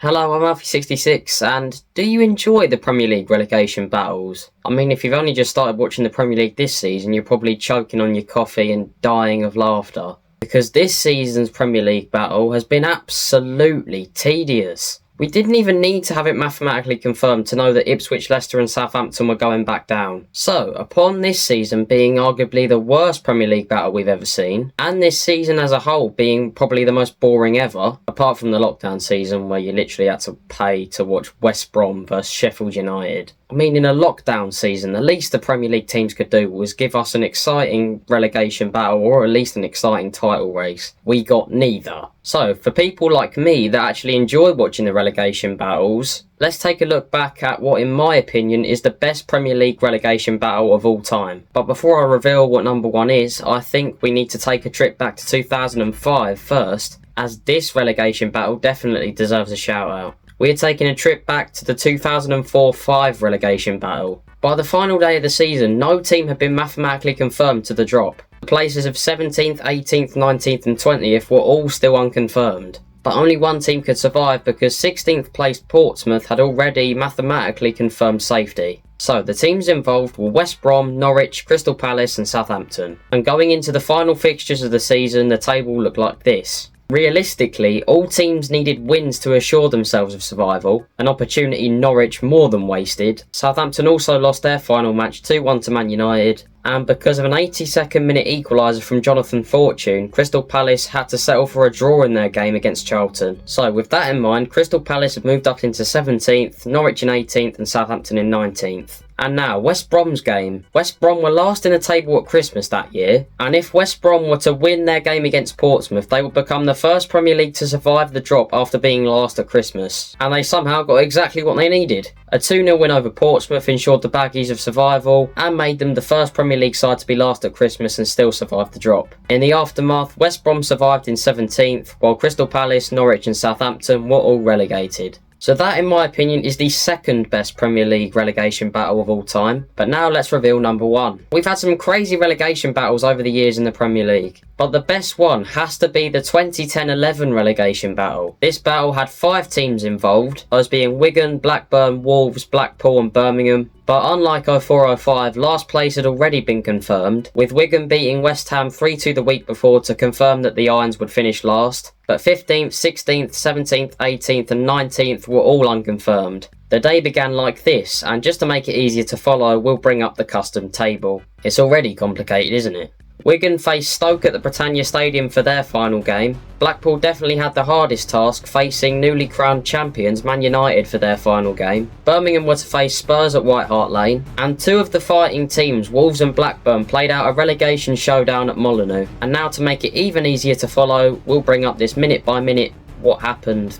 Hello, I'm Alfie66, and do you enjoy the Premier League relegation battles? I mean, if you've only just started watching the Premier League this season, you're probably choking on your coffee and dying of laughter. Because this season's Premier League battle has been absolutely tedious. We didn't even need to have it mathematically confirmed to know that Ipswich, Leicester and Southampton were going back down. So, upon this season being arguably the worst Premier League battle we've ever seen, and this season as a whole being probably the most boring ever, apart from the lockdown season where you literally had to pay to watch West Brom versus Sheffield United. I mean, in a lockdown season, the least the Premier League teams could do was give us an exciting relegation battle or at least an exciting title race. We got neither. So, for people like me that actually enjoy watching the relegation battles, let's take a look back at what, in my opinion, is the best Premier League relegation battle of all time. But before I reveal what number one is, I think we need to take a trip back to 2005 first, as this relegation battle definitely deserves a shout out. We are taking a trip back to the 2004-05 relegation battle. By the final day of the season, no team had been mathematically confirmed to the drop. The places of 17th, 18th, 19th and 20th were all still unconfirmed. But only one team could survive because 16th placed Portsmouth had already mathematically confirmed safety. So the teams involved were West Brom, Norwich, Crystal Palace and Southampton. And going into the final fixtures of the season, the table looked like this. Realistically, all teams needed wins to assure themselves of survival, an opportunity Norwich more than wasted. Southampton also lost their final match 2-1 to Man United, and because of an 82nd minute equaliser from Jonathan Fortune, Crystal Palace had to settle for a draw in their game against Charlton. So with that in mind, Crystal Palace have moved up into 17th, Norwich in 18th and Southampton in 19th. And now, West Brom's game. West Brom were last in the table at Christmas that year, and if West Brom were to win their game against Portsmouth, they would become the first Premier League to survive the drop after being last at Christmas. And they somehow got exactly what they needed. A 2-0 win over Portsmouth ensured the Baggies of survival, and made them the first Premier League side to be last at Christmas and still survive the drop. In the aftermath, West Brom survived in 17th, while Crystal Palace, Norwich and Southampton were all relegated. So that, in my opinion, is the second best Premier League relegation battle of all time. But now let's reveal number one. We've had some crazy relegation battles over the years in the Premier League, but the best one has to be the 2010-11 relegation battle. This battle had 5 teams involved, those being Wigan, Blackburn, Wolves, Blackpool and Birmingham. But unlike 04-05, last place had already been confirmed, with Wigan beating West Ham 3-2 the week before to confirm that the Irons would finish last. But 15th, 16th, 17th, 18th and 19th were all unconfirmed. The day began like this, and just to make it easier to follow, we'll bring up the custom table. It's already complicated, isn't it? Wigan faced Stoke at the Britannia Stadium for their final game. Blackpool definitely had the hardest task, facing newly crowned champions Man United for their final game. Birmingham were to face Spurs at White Hart Lane, and 2 of the fighting teams, Wolves and Blackburn, played out a relegation showdown at Molineux. And now, to make it even easier to follow, we'll bring up this minute by minute what happened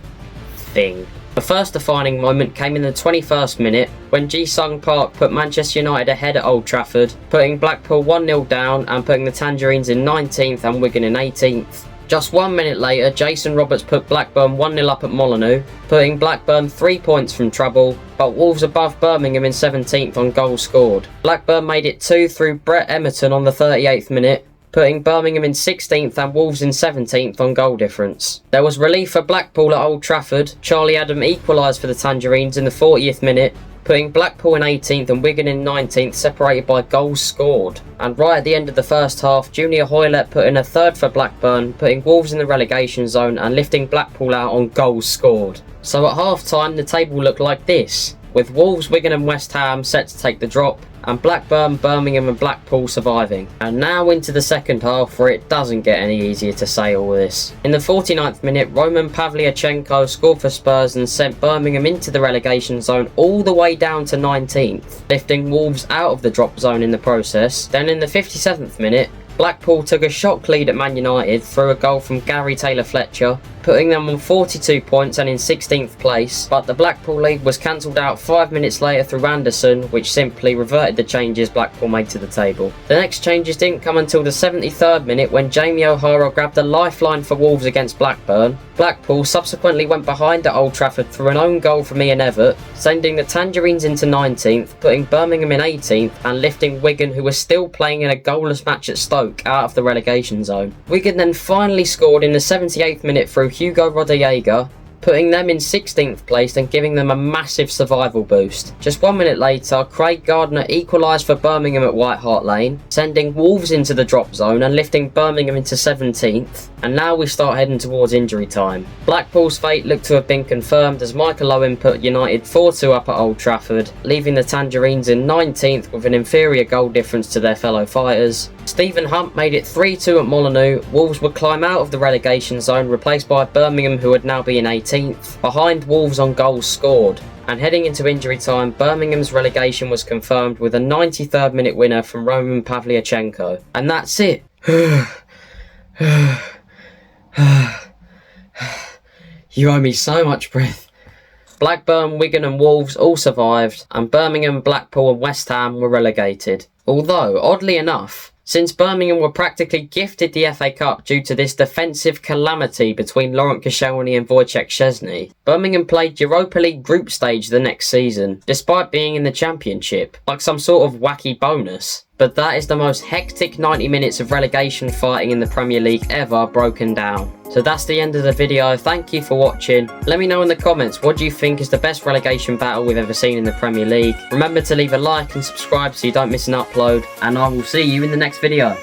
thing. The first defining moment came in the 21st minute when Ji-Sung Park put Manchester United ahead at Old Trafford, putting Blackpool 1-0 down and putting the Tangerines in 19th and Wigan in 18th. Just 1 minute later, Jason Roberts put Blackburn 1-0 up at Molineux, putting Blackburn 3 points from trouble, but Wolves above Birmingham in 17th on goals scored. Blackburn made it 2 through Brett Emerton on the 38th minute, putting Birmingham in 16th and Wolves in 17th on goal difference. There was relief for Blackpool at Old Trafford. Charlie Adam equalised for the Tangerines in the 40th minute, putting Blackpool in 18th and Wigan in 19th, separated by goals scored. And right at the end of the first half, Junior Hoylett put in a third for Blackburn, putting Wolves in the relegation zone and lifting Blackpool out on goals scored. So at half time, the table looked like this, with Wolves, Wigan and West Ham set to take the drop, and Blackburn, Birmingham and Blackpool surviving. And now into the second half, where it doesn't get any easier to say all this. In the 49th minute, Roman Pavlyuchenko scored for Spurs and sent Birmingham into the relegation zone all the way down to 19th, lifting Wolves out of the drop zone in the process. Then in the 57th minute, Blackpool took a shock lead at Man United through a goal from Gary Taylor-Fletcher, putting them on 42 points and in 16th place, but the Blackpool lead was cancelled out 5 minutes later through Anderson, which simply reverted the changes Blackpool made to the table. The next changes didn't come until the 73rd minute when Jamie O'Hara grabbed a lifeline for Wolves against Blackburn. Blackpool subsequently went behind at Old Trafford through an own goal from Ian Evatt, sending the Tangerines into 19th, putting Birmingham in 18th and lifting Wigan, who were still playing in a goalless match at Stoke, out of the relegation zone. Wigan then finally scored in the 78th minute through Hugo Rodallega, putting them in 16th place and giving them a massive survival boost. Just 1 minute later, Craig Gardner equalised for Birmingham at White Hart Lane, sending Wolves into the drop zone and lifting Birmingham into 17th, and now we start heading towards injury time. Blackpool's fate looked to have been confirmed as Michael Owen put United 4-2 up at Old Trafford, leaving the Tangerines in 19th with an inferior goal difference to their fellow fighters. Stephen Hunt made it 3-2 at Molineux. Wolves would climb out of the relegation zone, replaced by Birmingham, who would now be in 18th, behind Wolves on goals scored. And heading into injury time, Birmingham's relegation was confirmed with a 93rd minute winner from Roman Pavlyuchenko. And that's it. You owe me so much breath. Blackburn, Wigan and Wolves all survived, and Birmingham, Blackpool and West Ham were relegated. Although, oddly enough, since Birmingham were practically gifted the FA Cup due to this defensive calamity between Laurent Koscielny and Wojciech Szczesny, Birmingham played Europa League group stage the next season, despite being in the Championship, like some sort of wacky bonus. But that is the most hectic 90 minutes of relegation fighting in the Premier League ever broken down. So that's the end of the video. Thank you for watching. Let me know in the comments, what do you think is the best relegation battle we've ever seen in the Premier League? Remember to leave a like and subscribe so you don't miss an upload, and I will see you in the next video.